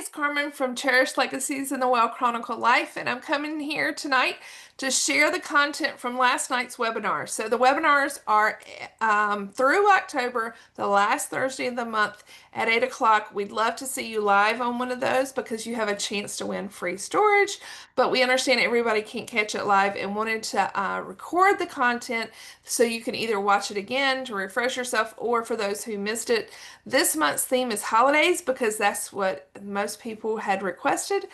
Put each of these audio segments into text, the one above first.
it's Carmen from Cherished Legacies in the Well Chronicle Life, and I'm coming here tonight to share the content from last night's webinar. So the webinars are through October, the last Thursday of the month at 8 o'clock. We'd love to see you live on one of those because you have a chance to win free storage, but we understand everybody can't catch it live and wanted to record the content so you can either watch it again to refresh yourself, or for those who missed it, this month's theme is holidays because that's what most people had requested.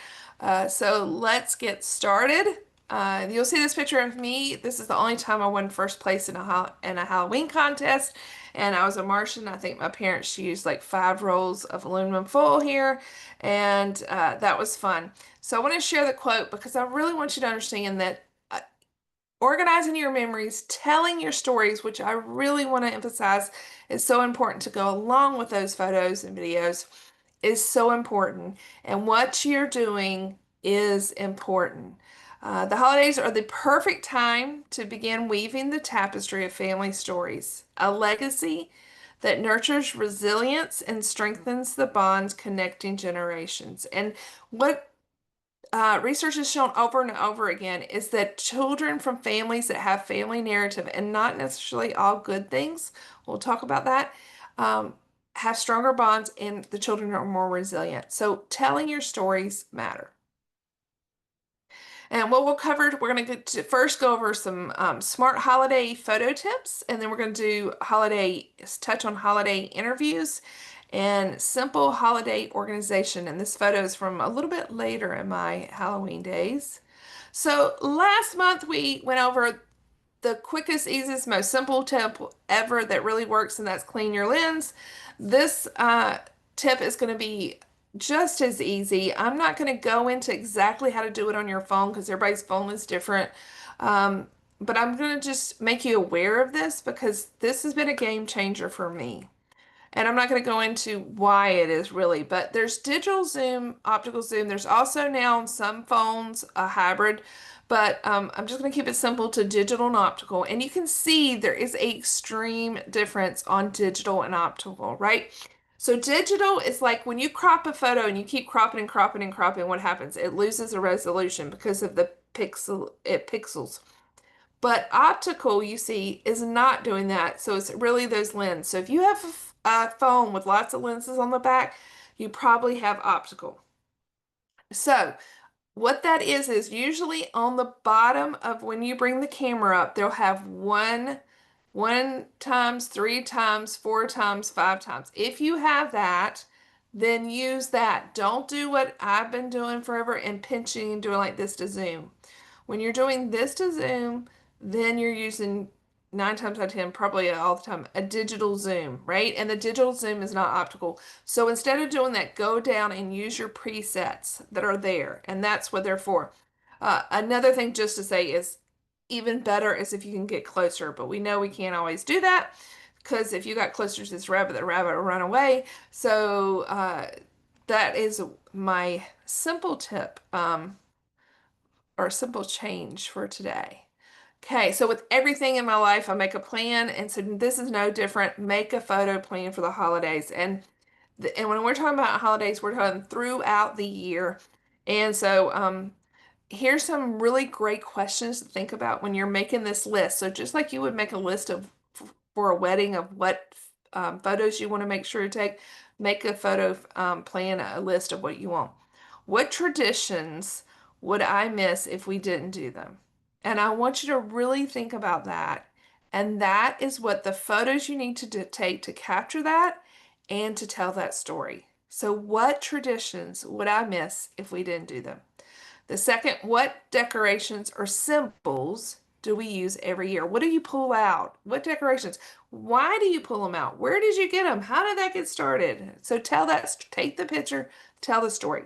So let's get started. You'll see this picture of me. This is the only time I won first place in a Halloween contest, and I was a Martian. I think my parents used like 5 rolls of aluminum foil here, and that was fun. So I want to share the quote because I really want you to understand that organizing your memories, telling your stories, which I really want to emphasize is so important to go along with those photos and videos, is so important. And what you're doing is important. The holidays are the perfect time to begin weaving the tapestry of family stories, a legacy that nurtures resilience and strengthens the bonds connecting generations. And what research has shown over and over again is that children from families that have family narrative, and not necessarily all good things, we'll talk about that, have stronger bonds and the children are more resilient. So telling your stories matter. And what we'll cover, we're going to first go over some smart holiday photo tips, and then we're going to do touch on holiday interviews and simple holiday organization. And this photo is from a little bit later in my Halloween days. So last month we went over the quickest, easiest, most simple tip ever that really works, and that's clean your lens. This tip is going to be just as easy. I'm not going to go into exactly how to do it on your phone because everybody's phone is different. But I'm going to just make you aware of this because this has been a game changer for me. And I'm not going to go into why it is really, but there's digital zoom, optical zoom. There's also now on some phones a hybrid, but I'm just going to keep it simple to digital and optical. And you can see there is a extreme difference on digital and optical, right? So digital is like when you crop a photo and you keep cropping and cropping and cropping, what happens? It loses a resolution because of the pixels. But optical, you see, is not doing that. So it's really those lenses. So if you have a phone with lots of lenses on the back, you probably have optical. So what that is usually on the bottom of when you bring the camera up, they'll have one times, 3 times, 4 times, 5 times. If you have that, then use that. Don't do what I've been doing forever and pinching and doing like this to zoom. When you're doing this to zoom, then you're using 9 times out of 10, probably all the time, a digital zoom, right? And the digital zoom is not optical. So instead of doing that, go down and use your presets that are there. And that's what they're for. Another thing just to say is even better is if you can get closer, but we know we can't always do that because if you got closer to this rabbit, the rabbit will run away. So that is my simple tip. Or a simple change for today. Okay, so with everything in my life, I make a plan, and so this is no different. Make a photo plan for the holidays, and when we're talking about holidays, we're talking throughout the year. And so, here's some really great questions to think about when you're making this list. So just like you would make a list of for a wedding of what photos you want to make sure to take, make a photo plan, a list of what you want. What traditions would I miss if we didn't do them? And I want you to really think about that. And that is what the photos you need to take to capture that and to tell that story. So, what traditions would I miss if we didn't do them? The second, what decorations or symbols do we use every year? What do you pull out? What decorations? Why do you pull them out? Where did you get them? How did that get started? So tell that, take the picture, tell the story.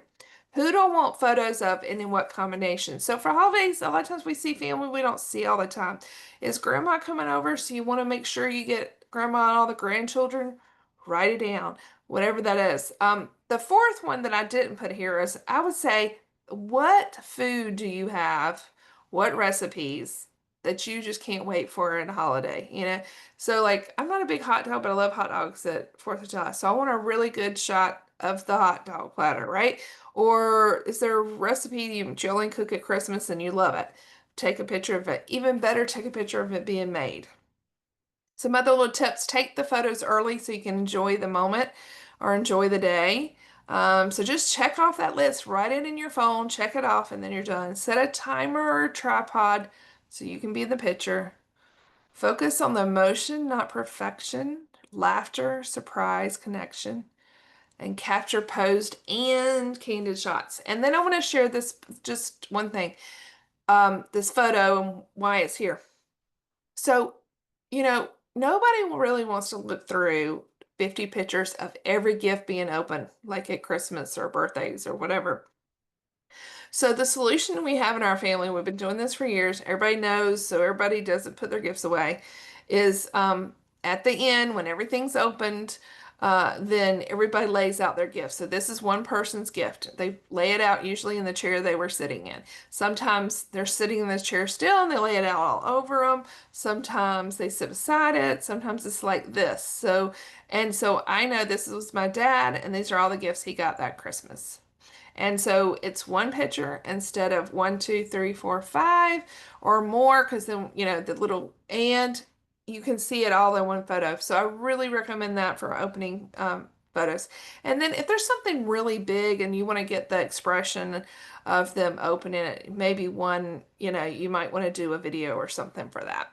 Who do I want photos of and in what combination? So for holidays, a lot of times we see family we don't see all the time. Is grandma coming over? So you want to make sure you get grandma and all the grandchildren? Write it down, whatever that is. The fourth one that I didn't put here is I would say, what food do you have? What recipes that you just can't wait for in a holiday? So like I'm not a big hot dog, but I love hot dogs at 4th of July. So I want a really good shot of the hot dog platter, right? Or is there a recipe you only cook at Christmas and you love it? Take a picture of it. Even better, take a picture of it being made. Some other little tips, take the photos early so you can enjoy the moment or enjoy the day. So just check off that list, write it in your phone, check it off, and then you're done. Set a timer or a tripod so you can be in the picture. Focus on the emotion, not perfection, laughter, surprise, connection, and capture posed and candid shots. And then I want to share this, just one thing, this photo and why it's here. So, nobody really wants to look through 50 pictures of every gift being open, like at Christmas or birthdays or whatever. So the solution we have in our family, we've been doing this for years, everybody knows, so everybody doesn't put their gifts away, is at the end when everything's opened, then everybody lays out their gifts. So this is one person's gift. They lay it out usually in the chair they were sitting in. Sometimes they're sitting in the chair still and they lay it out all over them. Sometimes they sit beside it. Sometimes it's like this. So I know this was my dad, and these are all the gifts he got that Christmas. And so it's one picture instead of one, two, three, four, five or more, because then, the little, and you can see it all in one photo. So I really recommend that for opening photos. And then if there's something really big and you want to get the expression of them opening it, maybe one, you might want to do a video or something for that.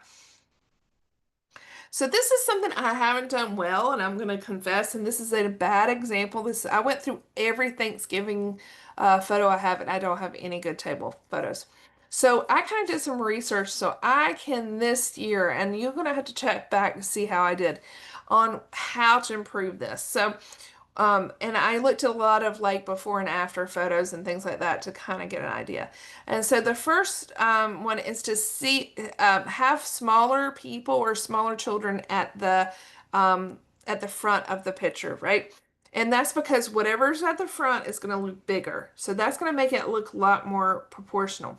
So this is something I haven't done well, and I'm going to confess, and this is a bad example. I went through every Thanksgiving photo I have, and I don't have any good table photos. So I kind of did some research so I can this year, and you're going to have to check back to see how I did on how to improve this. And I looked at a lot of like before and after photos and things like that to kind of get an idea. And so the first one is to have smaller people or smaller children at the front of the picture, right? And that's because whatever's at the front is going to look bigger. So that's going to make it look a lot more proportional.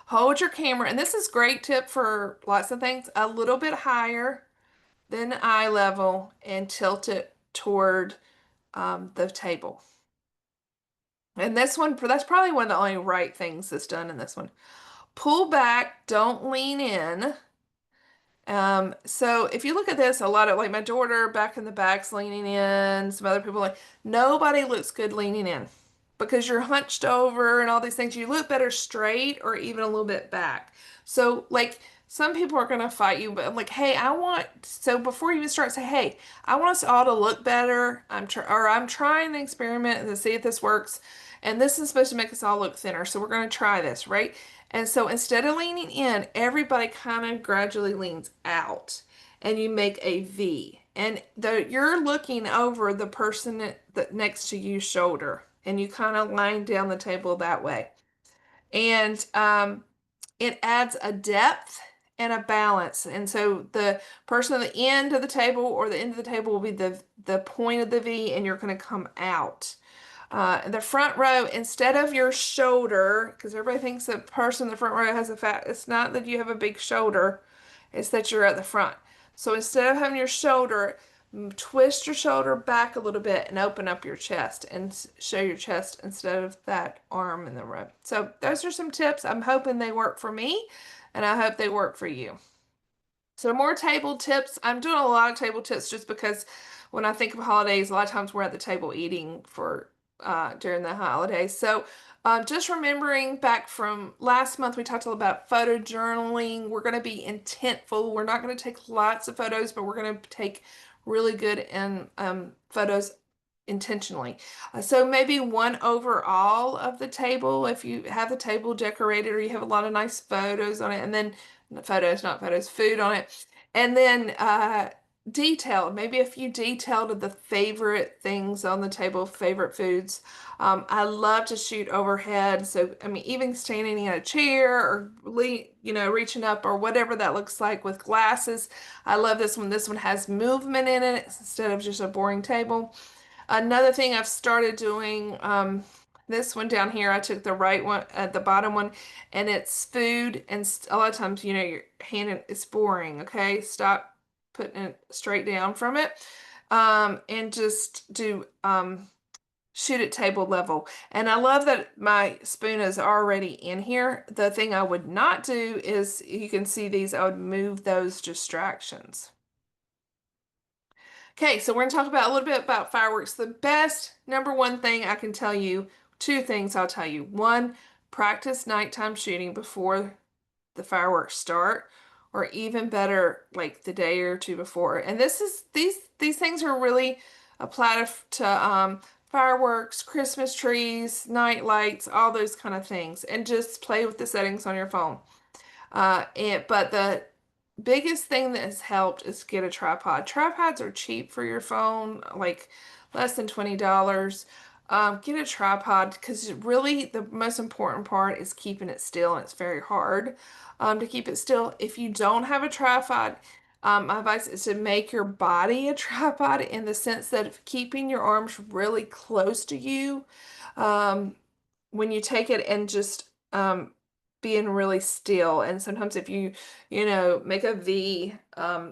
Hold your camera, and this is great tip for lots of things, a little bit higher than eye level and tilt it toward the table. And this one, that's probably one of the only right things that's done in this one. Pull back, don't lean in. So if you look at this, a lot of like my daughter back in the back's leaning in, some other people nobody looks good leaning in because you're hunched over and all these things. You look better straight or even a little bit back. So like some people are gonna fight you, but I'm like, hey, so before you even start, say, hey, I want us all to look better. I'm trying the experiment to see if this works. And this is supposed to make us all look thinner. So we're gonna try this, right? And so instead of leaning in, everybody kind of gradually leans out and you make a V. And you're looking over the person that next to you's shoulder and you kind of line down the table that way. And it adds a depth and a balance. And so the person at the end of the table or the end of the table will be the point of the V, and you're going to come out. The front row, instead of your shoulder, because everybody thinks the person in the front row has a fat, it's not that you have a big shoulder, it's that you're at the front. So instead of having your shoulder, twist your shoulder back a little bit and open up your chest and show your chest instead of that arm in the row. So those are some tips. I'm hoping they work for me, and I hope they work for you. So more table tips. I'm doing a lot of table tips just because when I think of holidays, a lot of times we're at the table eating for during the holidays. So just remembering back from last month, we talked a little about photo journaling. We're going to be intentful. We're not going to take lots of photos, but we're going to take really good photos intentionally. So maybe one overall of the table, if you have the table decorated or you have a lot of nice photos on it, and then photos, not photos, food on it. And then detailed, maybe a few detailed of the favorite things on the table, favorite foods. I love to shoot overhead. So, I mean, even standing in a chair or, reaching up or whatever that looks like with glasses. I love this one. This one has movement in it instead of just a boring table. Another thing I've started doing, this one down here, I took the right one at the bottom one, and it's food. And a lot of times, your hand, it's boring. Okay, stop putting it straight down from it. and just do shoot at table level. And I love that my spoon is already in here. The thing I would not do is, you can see these, I would move those distractions. Okay, so we're going to talk about a little bit about fireworks. The best number one thing I can tell you, two things I'll tell you. One, practice nighttime shooting before the fireworks start, or even better, like the day or two before. And these things are really applied to fireworks, Christmas trees, night lights, all those kind of things. And just play with the settings on your phone. But the biggest thing that has helped is get a tripod. Tripods are cheap for your phone, like less than $20. Get a tripod, because really the most important part is keeping it still, and it's very hard to keep it still. If you don't have a tripod, my advice is to make your body a tripod, in the sense that of keeping your arms really close to you um, when you take it, and just being really still. And sometimes if you make a V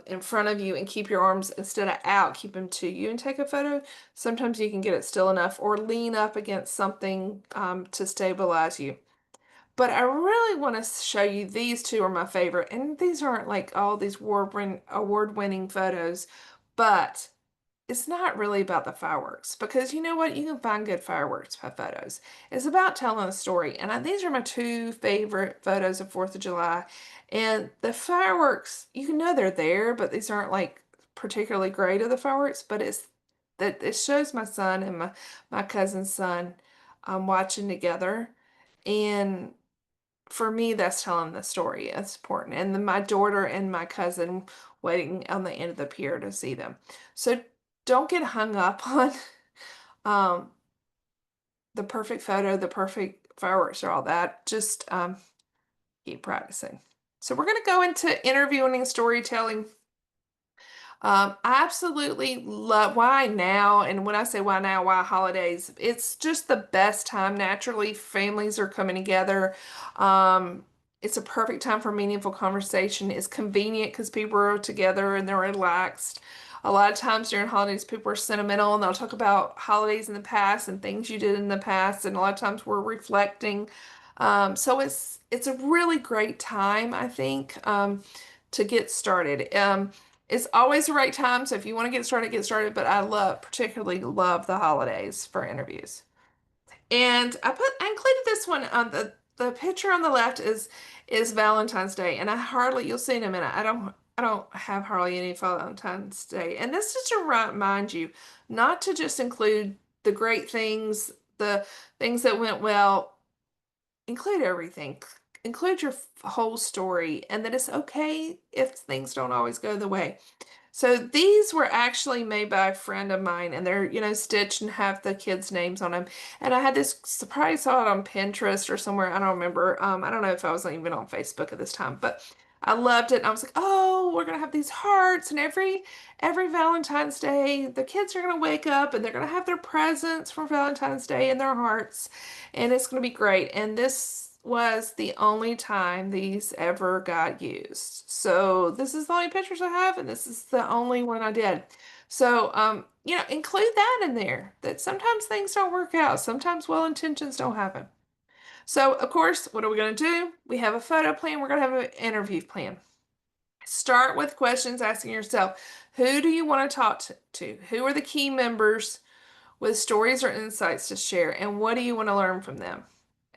in front of you and keep your arms, instead of out, keep them to you and take a photo, sometimes you can get it still enough, or lean up against something to stabilize you. But I really want to show you, these two are my favorite. And these aren't like all these award-winning photos, but it's not really about the fireworks, because you know what? You can find good fireworks photos. It's about telling a story. And these are my two favorite photos of 4th of July. And the fireworks, you know they're there, but these aren't like particularly great of the fireworks. But it's that it shows my son and my cousin's son watching together. And for me, that's telling the story. It's important. And then my daughter and my cousin waiting on the end of the pier to see them. So don't get hung up on um, the perfect photo, the perfect fireworks, or all that. Just keep practicing. So we're going to go into interviewing and storytelling. I absolutely love, why now? And when I say why now, why holidays? It's just the best time. Naturally, families are coming together. It's a perfect time for meaningful conversation. It's convenient because people are together and they're relaxed. A lot of times during holidays, people are sentimental, and they'll talk about holidays in the past and things you did in the past. And a lot of times we're reflecting. So it's a really great time, I think, to get started. It's always the right time. So if you want to get started, get started. But particularly love the holidays for interviews. And I included this one on the picture on the left is Valentine's Day, and you'll see in a minute. I don't have hardly any Valentine's Day, and this is to remind you not to just include the great things, the things that went well. Include everything. Include your whole story, and that it's okay if things don't always go the way. So these were actually made by a friend of mine, and they're, stitched and have the kids' names on them. And I had this surprise, saw it on Pinterest or somewhere. I don't remember. I don't know if I was even on Facebook at this time, but I loved it. And I was like, oh, we're gonna have these hearts, and every Valentine's Day, the kids are gonna wake up and they're gonna have their presents for Valentine's Day in their hearts, and it's gonna be great. And this was the only time these ever got used. So this is the only pictures I have, and this is the only one I did. So, include that in there, that sometimes things don't work out. Sometimes well intentions don't happen. So, of course, what are we going to do? We have a photo plan. We're going to have an interview plan. Start with questions asking yourself, who do you want to talk to? Who are the key members with stories or insights to share, and what do you want to learn from them?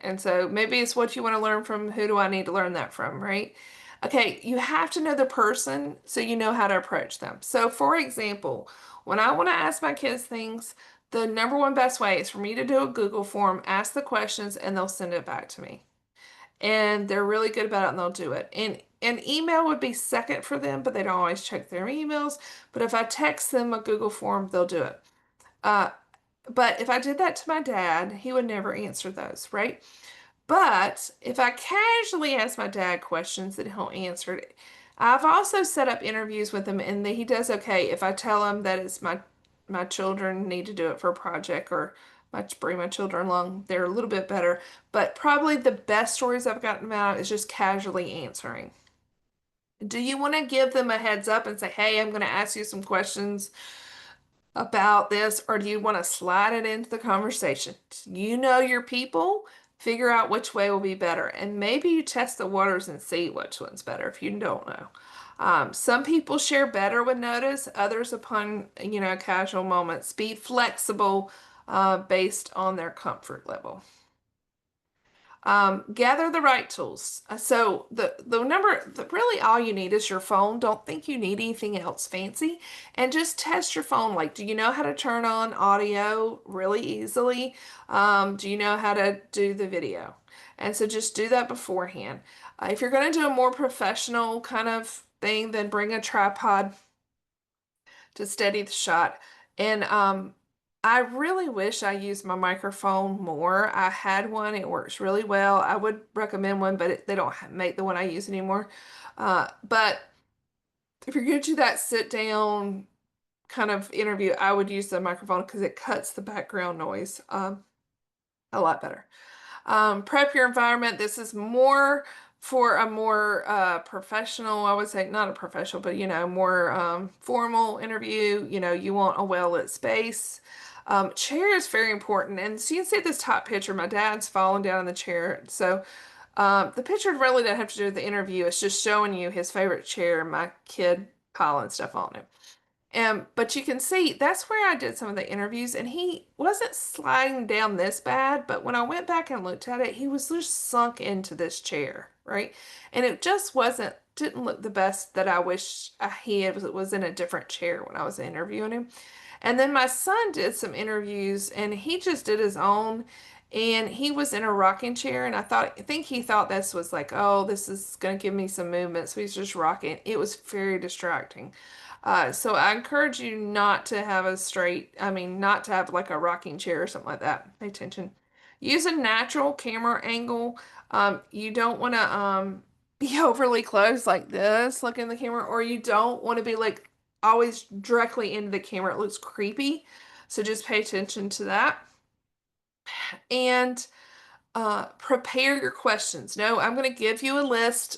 And so maybe it's what you want to learn from, who do I need to learn that from, right? Okay, you have to know the person so you know how to approach them. So, for example, when I want to ask my kids things, the number one best way is for me to do a Google form, ask the questions, and they'll send it back to me. And they're really good about it, and they'll do it. And email would be second for them, but they don't always check their emails. But if I text them a Google form, they'll do it. Uh, but if I did that to my dad, he would never answer those, right? But if I casually ask my dad questions that he'll answer it, I've also set up interviews with him, and he does okay if I tell him that it's my children need to do it for a project, or bring my children along. They're a little bit better, but probably the best stories I've gotten out is just casually answering. Do you want to give them a heads up and say, hey, I'm going to ask you some questions? about this, or do you want to slide it into the conversation? You know your people, figure out which way will be better, and maybe you test the waters and see which one's better if you don't know. Some people share better with notice, others upon, casual moments. Be flexible based on their comfort level. Gather the right tools. So really all you need is your phone. Don't think you need anything else fancy, and just test your phone. Like, do you know how to turn on audio really easily? Do you know how to do the video? And so just do that beforehand. If you're going to do a more professional kind of thing, then bring a tripod to steady the shot. And I really wish I used my microphone more. I had one, it works really well. I would recommend one, but they don't make the one I use anymore. But if you're going to do that sit down kind of interview, I would use the microphone because it cuts the background noise a lot better. Prep your environment. This is more for a more professional, I would say, not a professional, but more formal interview. You want a well-lit space. Chair is very important. And so you can see this top picture, my dad's falling down in the chair. So the picture really doesn't have to do with the interview. It's just showing you his favorite chair, my kid piling stuff on it. But you can see that's where I did some of the interviews, and he wasn't sliding down this bad, but when I went back and looked at it, he was just sunk into this chair, right? And it just didn't look the best that I wish he was in a different chair when I was interviewing him. And then my son did some interviews and he just did his own, and he was in a rocking chair, and I think he thought this was like, oh, this is going to give me some movement, so he's just rocking. It was very distracting. So I encourage you not to have not to have like a rocking chair or something like that. Pay attention. Use a natural camera angle. You don't want to be overly close like this, look in the camera, or you don't want to be like always directly into the camera. It looks creepy. So just pay attention to that. And prepare your questions. No, I'm going to give you a list.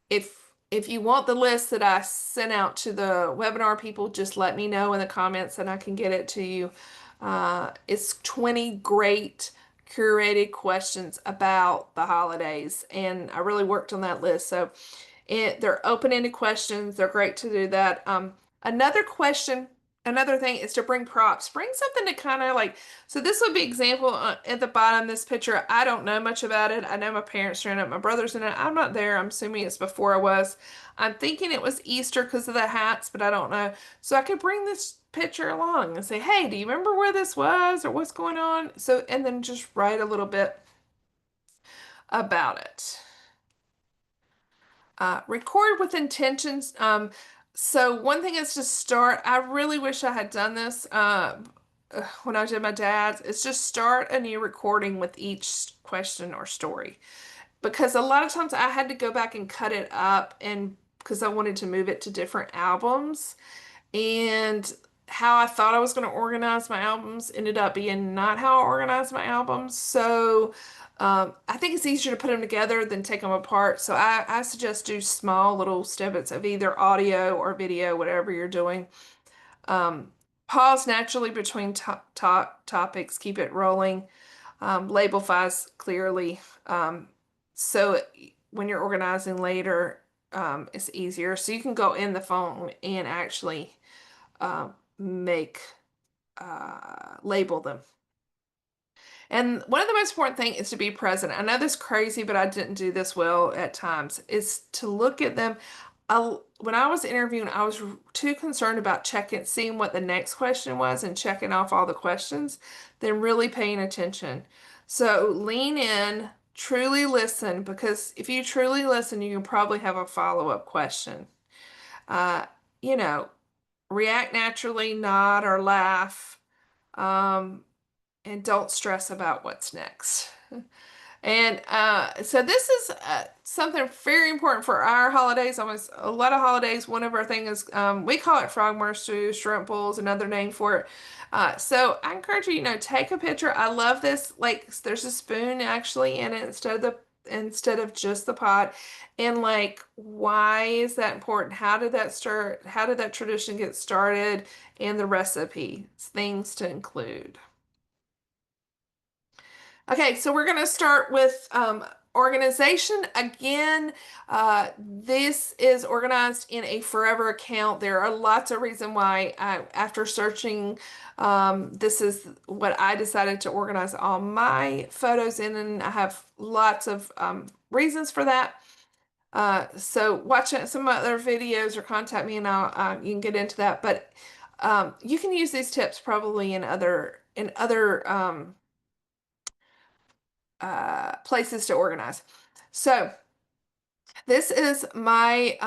If you want the list that I sent out to the webinar people, just let me know in the comments and I can get it to you. It's 20 great curated questions about the holidays, and I really worked on that list. So they're open-ended questions. They're great to do that. Another question, another thing is to bring props. Bring something to kind of like, so this would be example at the bottom of this picture. I don't know much about it. I know my parents are in it. My brother's in it. I'm not there. I'm assuming it's before I was. I'm thinking it was Easter because of the hats, but I don't know. So I could bring this picture along and say, hey, do you remember where this was or what's going on? So, and then just write a little bit about it. Record with intentions. So one thing is to start. I really wish I had done this when I did my dad's. It's just start a new recording with each question or story, because a lot of times I had to go back and cut it up, and because I wanted to move it to different albums, and how I thought I was going to organize my albums ended up being not how I organized my albums. So I think it's easier to put them together than take them apart. So I suggest do small little snippets of either audio or video, whatever you're doing. Pause naturally between topics, keep it rolling. Label files clearly. So when you're organizing later, it's easier. So you can go in the phone and actually make label them. And one of the most important thing is to be present. I know this is crazy, but I didn't do this well at times, is to look at them. When I was interviewing, I was too concerned about seeing what the next question was and checking off all the questions than really paying attention. So lean in, truly listen, because if you truly listen, you can probably have a follow-up question. Uh, you know, react naturally, nod or laugh, and don't stress about what's next. And so this is something very important for our holidays. Almost a lot of holidays, one of our things is we call it frogmore stew, shrimp bowls, another name for it. So I encourage you, take a picture. I love this. Like, there's a spoon actually in it instead of the instead of just the pot, and like why is that important? How did that start? How did that tradition get started? And the recipe, things to include. Okay, so we're going to start with organization. Again, this is organized in a Forever account. There are lots of reasons why after searching, this is what I decided to organize all my photos in, and I have lots of reasons for that. So watch some other videos or contact me and you can get into that. But you can use these tips probably in other places to organize. So this is my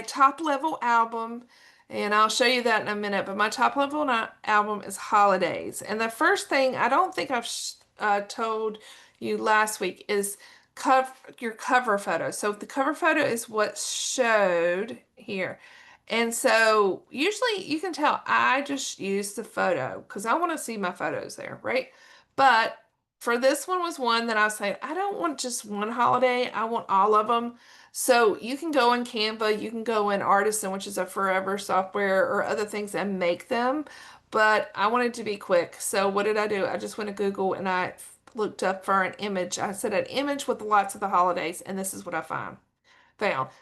top level album, and I'll show you that in a minute. But my top level album is holidays, and the first thing I don't think I've told you last week is cover your cover photo. So the cover photo is what's showed here. And so usually you can tell I just use the photo because I want to see my photos there, right? But for this one was one that I was saying, I don't want just one holiday. I want all of them. So you can go in Canva, you can go in Artisan, which is a forever software, or other things and make them. But I wanted to be quick. So what did I do? I just went to Google and I looked up for an image. I said an image with lots of the holidays, and this is what I found.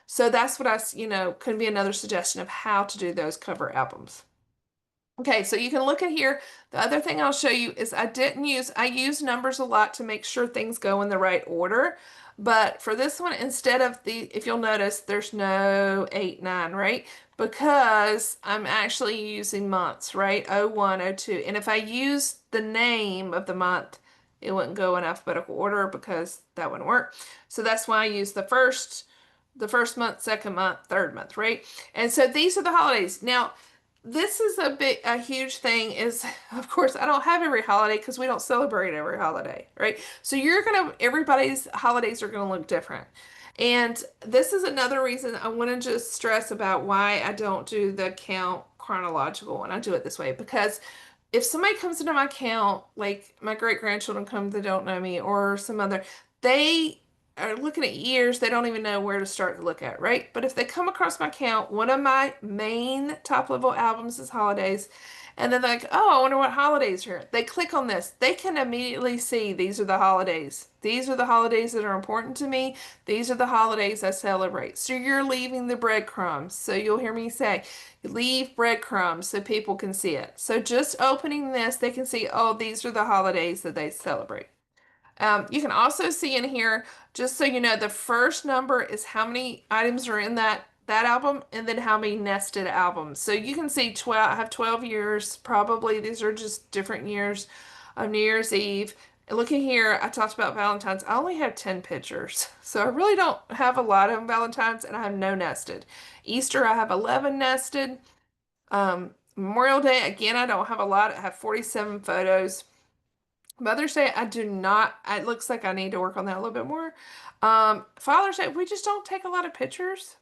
So that's what could be another suggestion of how to do those cover albums. Okay, so you can look at here. The other thing I'll show you is I use numbers a lot to make sure things go in the right order. But for this one, instead of if you'll notice, there's no 8, 9, right? Because I'm actually using months, right? 01, 02. And if I use the name of the month, it wouldn't go in alphabetical order because that wouldn't work. So that's why I use the first month, second month, third month, right? And so these are the holidays. Now, this is a huge thing is, of course, I don't have every holiday because we don't celebrate every holiday, right? So everybody's holidays are gonna look different. And this is another reason I want to just stress about why I don't do the count chronological and I do it this way. Because if somebody comes into my account, like my great grandchildren come that don't know me, or some other, they are looking at years, they don't even know where to start to look at, right? But if they come across my account, one of my main top level albums is holidays, and then they're like, oh, I wonder what holidays are here. They click on this, they can immediately see these are the holidays. These are the holidays that are important to me. These are the holidays I celebrate. So you're leaving the breadcrumbs. So you'll hear me say, leave breadcrumbs so people can see it. So just opening this, they can see, oh, these are the holidays that they celebrate. You can also see in here, just so you know, the first number is how many items are in that album, and then how many nested albums. So you can see 12. I have 12 years. Probably these are just different years of New Year's Eve. And looking here, I talked about Valentine's. I only have 10 pictures, so I really don't have a lot of Valentine's, and I have no nested. Easter, I have 11 nested. Memorial Day, again, I don't have a lot. I have 47 photos. Mother's Day, I do not. It looks like I need to work on that a little bit more. Father's Day, we just don't take a lot of pictures.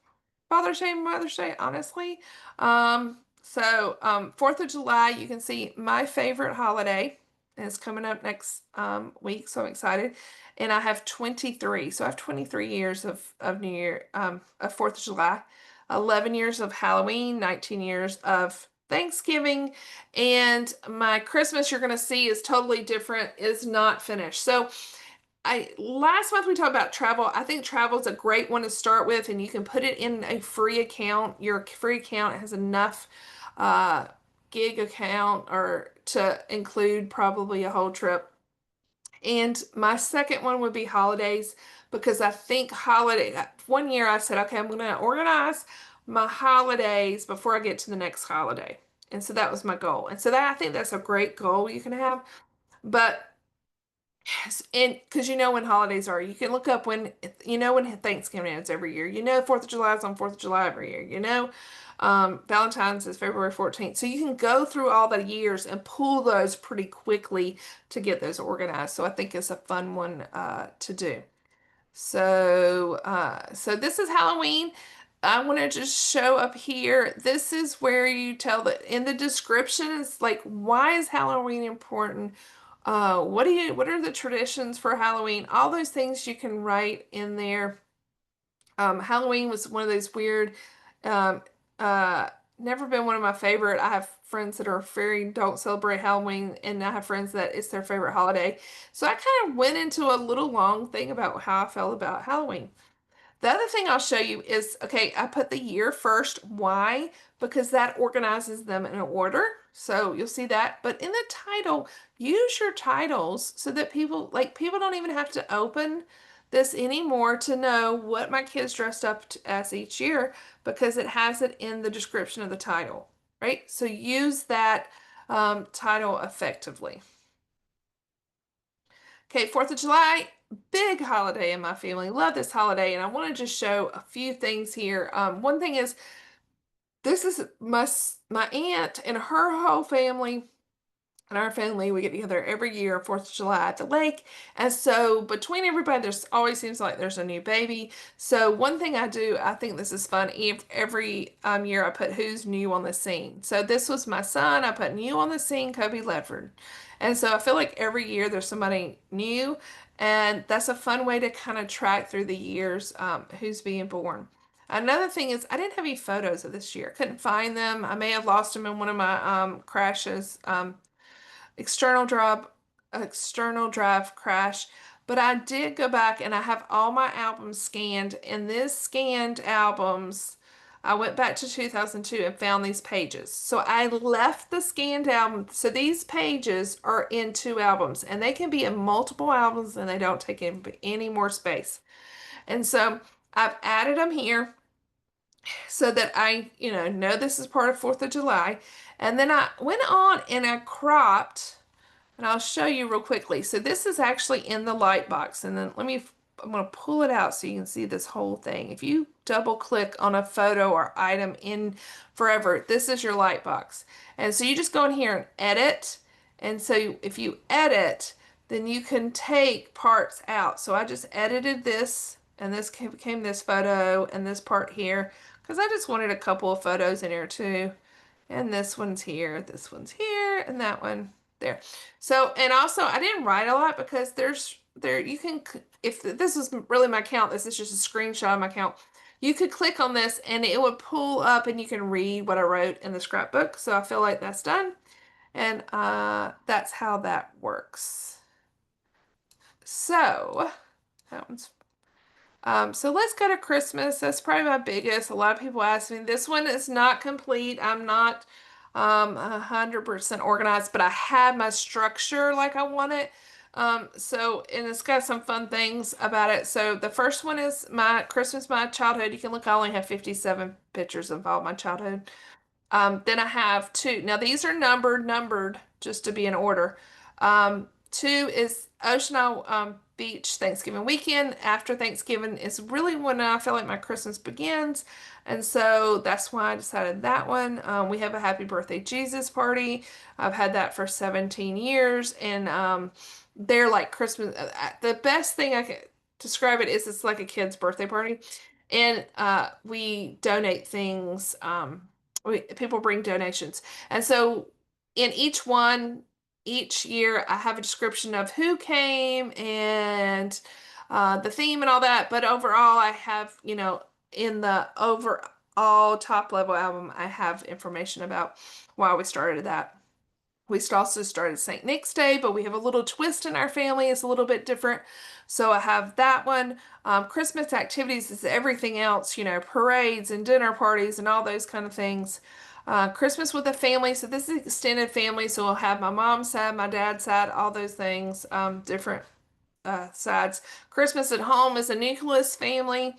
Father's Day and Mother's Day, honestly. 4th of July, you can see my favorite holiday is coming up next week, so I'm excited. And I have 23. So I have 23 years of New Year, of 4th of July, 11 years of Halloween, 19 years of Thanksgiving, and my Christmas you're going to see is totally different, is not finished. So I last month we talked about travel. I think travel is a great one to start with, and you can put it in a free account. Your free account has enough uh, gig account or to include probably a whole trip. And my second one would be holidays because I think holiday. One year I said, okay, I'm going to organize my holidays before I get to the next holiday. And so that was my goal. And so that I think that's a great goal you can have. But and because you know when holidays are, you can look up when Thanksgiving is every year. You know 4th of July is on 4th of July every year. You know Valentine's is February 14th. So you can go through all the years and pull those pretty quickly to get those organized. So I think it's a fun one to do. So this is Halloween. I want to just show up here. This is where you tell that in the description, it's like, why is Halloween important? what are the traditions for Halloween? All those things you can write in there. Halloween was one of those weird, um, uh, never been one of my favorite. I have friends that are very don't celebrate Halloween, and I have friends that it's their favorite holiday. So I kind of went into a little long thing about how I felt about Halloween. The other thing I'll show you is, okay, I put the year first. Why? Because that organizes them in order. So you'll see that. But in the title, use your titles so that people don't even have to open this anymore to know what my kids dressed up as each year because it has it in the description of the title, right? So use that title effectively. Okay, 4th of July, big holiday in my family. Love this holiday, and I want to just show a few things here. One thing is this is my aunt and her whole family. In our family, we get together every year, 4th of July at the lake. And so between everybody, there's always seems like there's a new baby. So one thing I do, I think this is fun. Every year I put who's new on the scene. So this was my son. I put new on the scene, Kobe Ledford. And so I feel like every year there's somebody new. And that's a fun way to kind of track through the years who's being born. Another thing is I didn't have any photos of this year. Couldn't find them. I may have lost them in one of my crashes. External drive external drive crash, but I did go back and I have all my albums scanned. In this scanned albums, I went back to 2002 and found these pages. So I left the scanned album. So these pages are in two albums and they can be in multiple albums and they don't take any more space. And so I've added them here so that I know this is part of 4th of July. And then I went on and I cropped and I'll show you real quickly. So this is actually in the light box. And then I'm going to pull it out so you can see this whole thing. If you double click on a photo or item in Forever, this is your light box. And so you just go in here and edit. And so if you edit, then you can take parts out. So I just edited this and this became this photo and this part here because I just wanted a couple of photos in here too. And this one's here, and that one there. So, and also I didn't write a lot because you can, if this was really my count, this is just a screenshot of my count. You could click on this and it would pull up and you can read what I wrote in the scrapbook. So I feel like that's done. And that's how that works. So that one's so let's go to Christmas. That's probably my biggest. A lot of people ask me. This one is not complete. I'm not 100% organized, but I have my structure like I want it. And it's got some fun things about it. So the first one is my Christmas, my childhood. You can look, I only have 57 pictures of all my childhood. Then I have two. Now these are numbered just to be in order. Two is Ocean Isle Beach Thanksgiving weekend. After Thanksgiving is really when I feel like my Christmas begins. And so that's why I decided that one. We have a Happy Birthday Jesus party. I've had that for 17 years. And they're like Christmas. The best thing I can describe it is it's like a kid's birthday party. And we donate things. People bring donations. And so in each year, I have a description of who came and the theme and all that. But overall, I have, in the overall top level album, I have information about why we started that. We also started St. Nick's Day, but we have a little twist in our family. It's a little bit different. So I have that one. Christmas activities is everything else, parades and dinner parties and all those kind of things. Christmas with a family. So this is extended family. So we'll have my mom's side, my dad's side, all those things, different sides. Christmas at home is a nucleus family.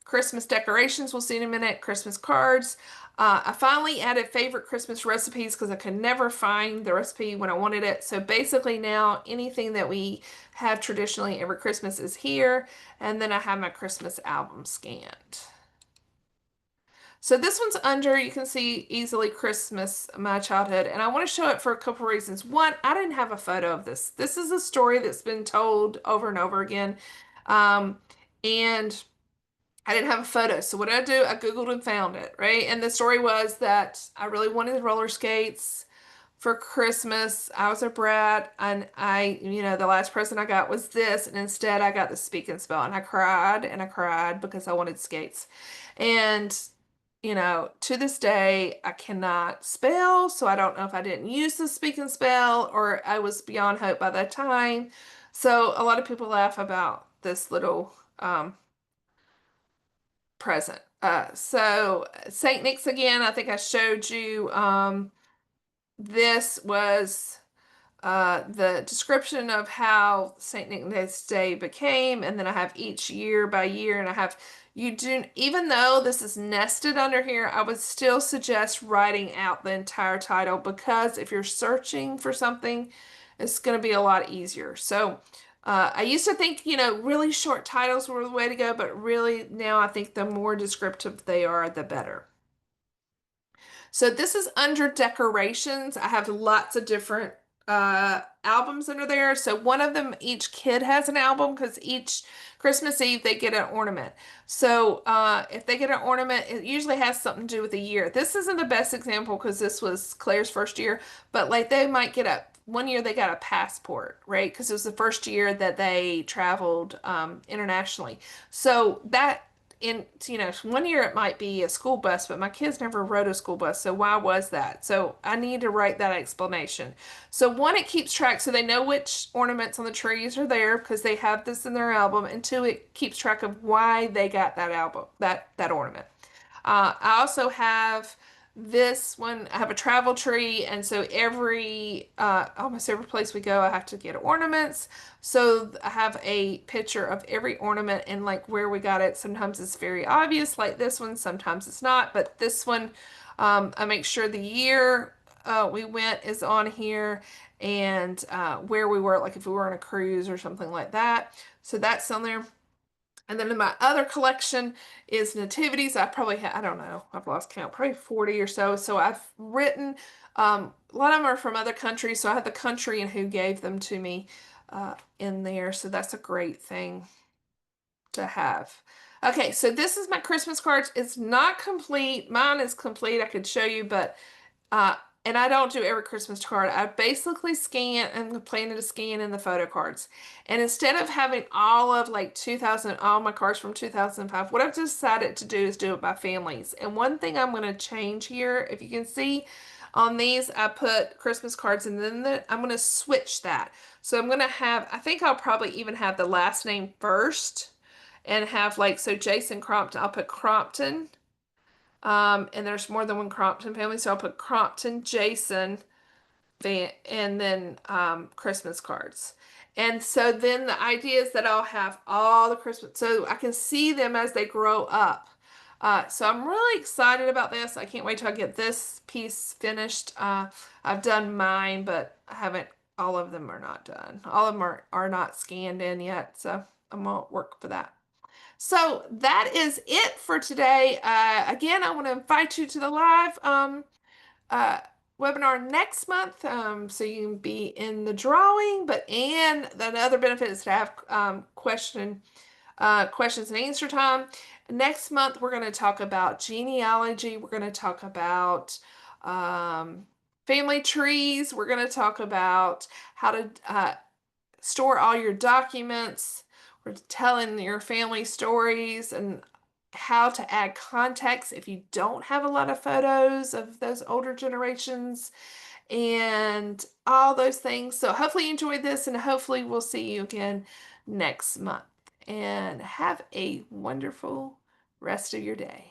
Christmas decorations, we'll see in a minute. Christmas cards. I finally added favorite Christmas recipes because I could never find the recipe when I wanted it. So basically now anything that we have traditionally every Christmas is here. And then I have my Christmas album scanned. So this one's under, you can see easily Christmas, my childhood. And I want to show it for a couple reasons. One, I didn't have a photo of this. This is a story that's been told over and over again. And I didn't have a photo. So what did I do? I Googled and found it, right? And the story was that I really wanted roller skates for Christmas. I was a brat, and the last present I got was this, and instead I got the Speak and Spell, and I cried because I wanted skates. And to this day, I cannot spell, so I don't know if I didn't use the Speak and Spell or I was beyond hope by that time. So a lot of people laugh about this little present. So Saint Nick's again, I think I showed you. This was the description of how St. Nicholas Day became, and then I have each year by year, and I have you do even though this is nested under here, I would still suggest writing out the entire title because if you're searching for something, it's going to be a lot easier. So I used to think, really short titles were the way to go, but really now I think the more descriptive they are, the better. So this is under decorations. I have lots of different albums under there. So one of them, each kid has an album because each Christmas Eve they get an ornament. So if they get an ornament, it usually has something to do with the year. This isn't the best example because this was Claire's first year, but like they might get a one year they got a passport, right? Because it was the first year that they traveled internationally. So that in one year it might be a school bus, but my kids never rode a school bus, so why was that? So I need to write that explanation. So one, it keeps track so they know which ornaments on the trees are there because they have this in their album, and two, it keeps track of why they got that album, that ornament. I also have this one. I have a travel tree, and so almost every place we go, I have to get ornaments. So I have a picture of every ornament and like where we got it. Sometimes it's very obvious, like this one. Sometimes it's not, but this one, I make sure the year we went is on here and where we were, like if we were on a cruise or something like that. So that's on there. And then in my other collection is nativities. I probably have, I don't know, I've lost count, probably 40 or so. So I've written, a lot of them are from other countries. So I have the country and who gave them to me in there. So that's a great thing to have. Okay, so this is my Christmas cards. It's not complete. Mine is complete. I could show you, but uh, and I don't do every Christmas card. I basically scan and planning to scan in the photo cards. And instead of having all of like 2000, all my cards from 2005, what I've decided to do is do it by families. And one thing I'm going to change here, if you can see on these, I put Christmas cards and then I'm going to switch that. So I'm going to have, I think I'll probably even have the last name first and have like, so Jason Crompton, I'll put Crompton. And there's more than one Crompton family, so I'll put Crompton, Jason, and then Christmas cards. And so then the idea is that I'll have all the Christmas, so I can see them as they grow up. So I'm really excited about this. I can't wait till I get this piece finished. I've done mine, but I haven't, all of them are not done. All of them are not scanned in yet, so I'm gonna work for that. So that is it for today. Again, I want to invite you to the live uh, webinar next month, so you can be in the drawing. And the other benefit is to have questions and answer time. Next month, we're going to talk about genealogy. We're going to talk about family trees. We're going to talk about how to store all your documents. We're telling your family stories and how to add context if you don't have a lot of photos of those older generations and all those things. So hopefully you enjoyed this and hopefully we'll see you again next month. And have a wonderful rest of your day.